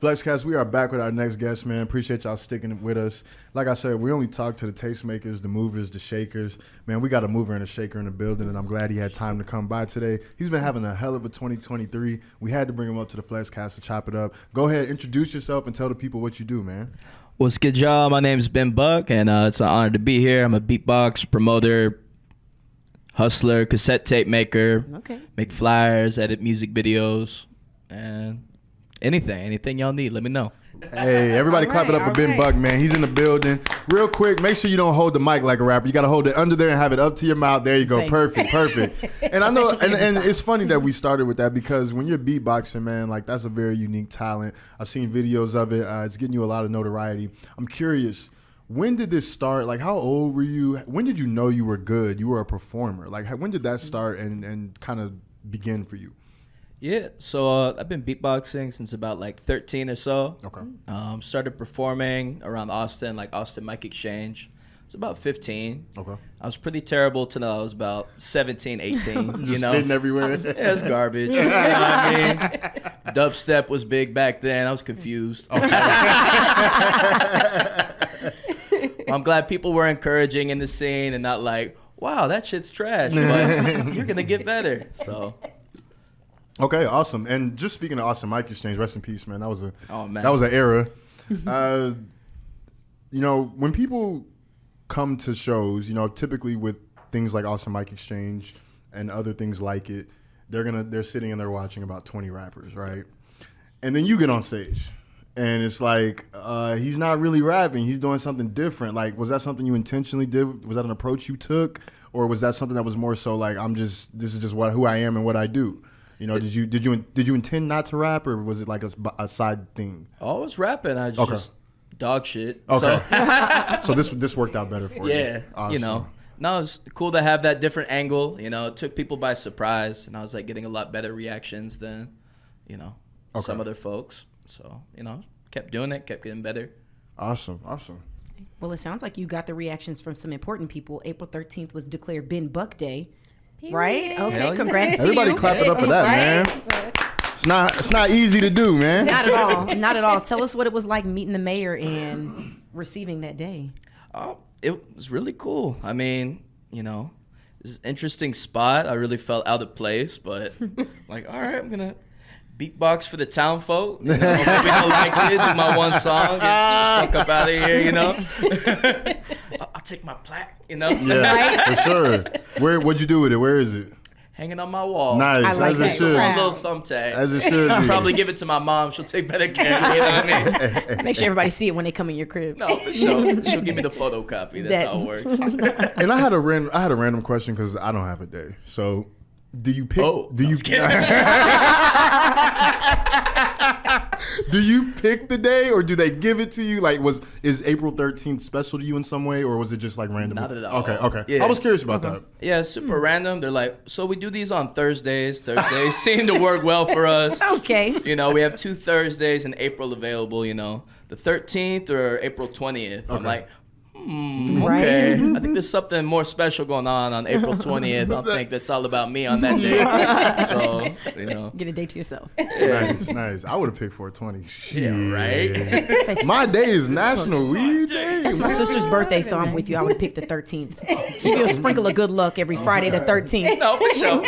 Flexcast, we are back with our next guest, man. Appreciate y'all sticking with us. Like I said, we only talk to the tastemakers, the movers, the shakers. Man, we got a mover and a shaker in the building, and I'm glad he had time to come by today. He's been having a hell of a 2023. We had to bring him up to the Flexcast to chop it up. Go ahead, introduce yourself and tell the people what you do, man. What's good, y'all? My name is Ben Buck, and it's an honor to be here. I'm a beatbox promoter, hustler, cassette tape maker, make flyers, edit music videos, and anything y'all need, let me know. Hey, everybody clap it up for Ben Buck, man. He's in the building. Real quick, make sure you don't hold the mic like a rapper. You got to hold it under there and have it up to your mouth. There you go. Perfect. And I know, and it's funny that we started with that because when you're beatboxing, man, like that's a very unique talent. I've seen videos of it. It's getting you a lot of notoriety. I'm curious, when did this start? Like, how old were you? When did you know you were good? You were a performer. Like, when did that start and kind of begin for you? Yeah, so I've been beatboxing since about like 13 or so. Okay. Started performing around Austin, like Austin Mic Exchange. It's about 15. Okay. I was pretty terrible till I was about 17, 18. Just spitting everywhere. Yeah, it's garbage. You know what I mean? Dubstep was big back then. I was confused. Okay. I'm glad people were encouraging in the scene and not like, wow, that shit's trash, but you're going to get better. So... Okay, awesome. And just speaking of Austin Mic Exchange, rest in peace, man. That was an era. You know, when people come to shows, you know, typically with things like Austin Mic Exchange and other things like it, they're sitting and they're watching about 20 rappers, right? And then you get on stage and it's like he's not really rapping, he's doing something different. Like, was that something you intentionally did? Was that an approach you took, or was that something that was more so like this is just who I am and what I do? You know, did you intend not to rap, or was it like a side thing? I was rapping. I just dog shit. Okay. So this worked out better for you. Yeah. Awesome. You know, no, it's cool to have that different angle. You know, it took people by surprise, and I was like getting a lot better reactions than, you know, some other folks. So, you know, kept doing it, kept getting better. Awesome. Well, it sounds like you got the reactions from some important people. April 13th was declared Ben Buck Day. Right? Okay, congrats to Everybody you. clap it up for that, man. It's not easy to do, man. Not at all. Not at all. Tell us what it was like meeting the mayor and receiving that day. Oh, it was really cool. I mean, you know, it's an interesting spot. I really felt out of place, but like, all right, I'm going to beatbox for the town folk. You know, if we don't like it, do my one song, and fuck up out of here, you know. I'll take my plaque, you know. Yeah, for sure. What'd you do with it? Where is it? Hanging on my wall. Nice, I like as it should. A little thumbtack. As it should be. Probably give it to my mom. She'll take better care of me, you know what I mean? Make sure everybody see it when they come in your crib. No, for sure. She'll give me the photocopy. That's how it works. And I had a random question because I don't have a day. So, do you pick? Do you pick the day, or do they give it to you? Like, is April 13th special to you in some way, or was it just like random? Not at all. Okay. Yeah. I was curious about that. Yeah, super random. They're like, so we do these on Thursdays. Thursdays seem to work well for us. Okay. You know, we have 2 Thursdays in April available. You know, the 13th or April 20th. I'm like, okay. I think there's something more special going on April 20th. I think that's all about me on that day. So, you know. Get a day to yourself. Yeah. Nice. I would have picked 420. Yeah, right? My day is National Weed Day. That's my sister's birthday, so I'm with you. I would pick the 13th. Give you a sprinkle of good luck every Friday the 13th. No, for sure.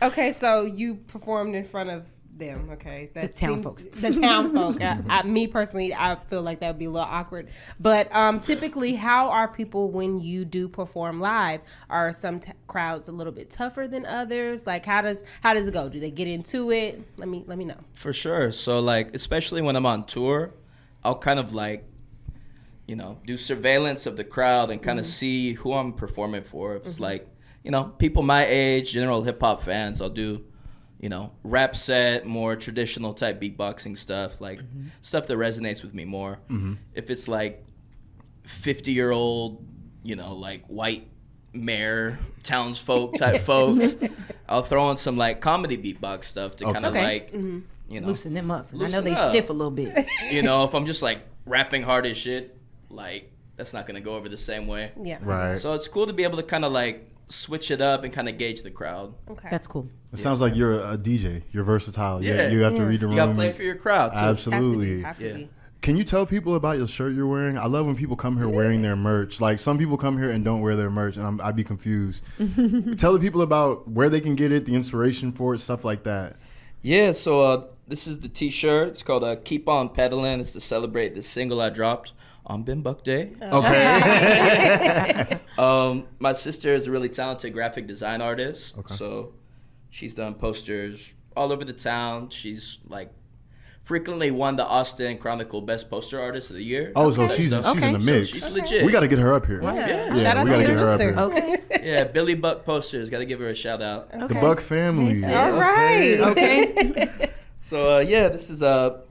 Okay, so you performed in front of them, okay? The town folks. The town folk. Me personally, I feel like that would be a little awkward. But typically, how are people when you do perform live? Are some crowds a little bit tougher than others? Like, how does it go? Do they get into it? Let me know. For sure. So, like, especially when I'm on tour, I'll kind of like, you know, do surveillance of the crowd and kind of see who I'm performing for. If it's like, you know, people my age, general hip hop fans, I'll do, you know, rap set, more traditional type beatboxing stuff, like stuff that resonates with me more. If it's like 50-year-old, you know, like white mayor, townsfolk type folks, I'll throw in some like comedy beatbox stuff to kind of like, you know, loosen them up. I know they stiff a little bit. You know, if I'm just like rapping hard as shit, like that's not gonna go over the same way. Yeah. Right. So it's cool to be able to kind of like switch it up and kind of gauge the crowd. Okay. That's cool. It sounds like you're a DJ. You're versatile. Yeah. You have to read the room. You gotta play for your crowd too. Absolutely. Have to Yeah. be. Can you tell people about your shirt you're wearing? I love when people come here wearing their merch. Like some people come here and don't wear their merch, and I'd be confused. Tell the people about where they can get it, the inspiration for it, stuff like that. Yeah, so this is the T-shirt. It's called "Keep On Pedaling." It's to celebrate the single I dropped on Ben Buck Day. Okay. My sister is a really talented graphic design artist. Okay. So she's done posters all over the town. She's like frequently won the Austin Chronicle Best Poster Artist of the Year. Oh, so she's Okay. in the So mix. she's legit. We got to get her up here. Yeah. Yeah, Shout out we to gotta your get her up sister. here. Okay. Yeah, Billy Buck Posters. Got to give her a shout out. The Buck family. Makes All sense. right. Okay. So yeah, this is the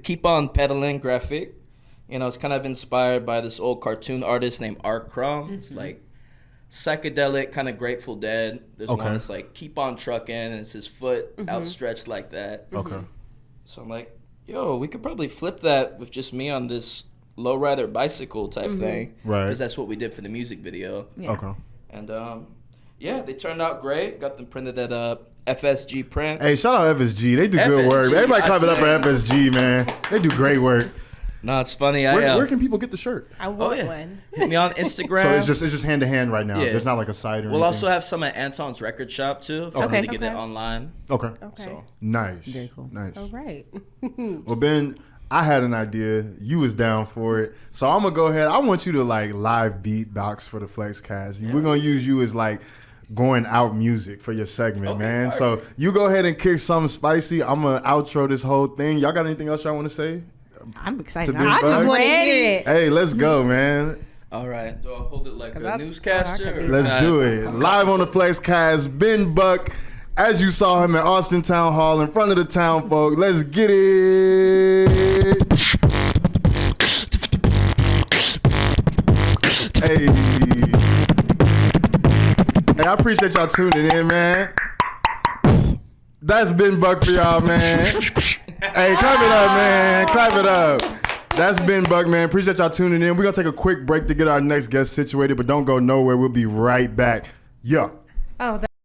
Keep On Pedaling graphic. You know, it's kind of inspired by this old cartoon artist named Art Crumb. It's like psychedelic, kind of Grateful Dead. There's Okay. one that's like Keep On Trucking, and it's his foot outstretched like that. Okay. So I'm like, yo, we could probably flip that with just me on this lowrider bicycle type thing. Right. Because that's what we did for the music video. Yeah. Okay. And yeah, they turned out great. Got them printed at FSG Print. Hey, shout out FSG. They do good FSG, work. Everybody I clap it up for say. FSG, man. They do great work. No, it's funny. Where can people get the shirt? I want yeah. one. Hit me on Instagram. So it's just hand to hand right now. Yeah. There's not like a site or We'll anything. also have some at Anton's record shop too. If you Okay. need to get it Okay. online. Okay. Okay. So Nice. Very cool. Nice. All right. Well, Ben, I had an idea. You was down for it. So I'm going to go ahead. I want you to like live beatbox for the Flexcast. We're going to use you as like going out music for your segment, Okay, man. perfect. So you go ahead and kick something spicy. I'm going to outro this whole thing. Y'all got anything else y'all want to say? I'm excited. To be I just Buck? want to hear it. Hey, let's go, man. all right. Do I hold it like a 'Cause I newscaster? could or do Let's not? do it. Live on the Flexcast, Ben Buck. As you saw him at Austin Town Hall in front of the town folk. Let's get it. Hey. Hey, I appreciate y'all tuning in, man. That's Ben Buck for y'all, man. Hey, clap it up, man. Clap it up. That's Ben Buck, man. Appreciate y'all tuning in. We're going to take a quick break to get our next guest situated, but don't go nowhere. We'll be right back. Yeah. Oh,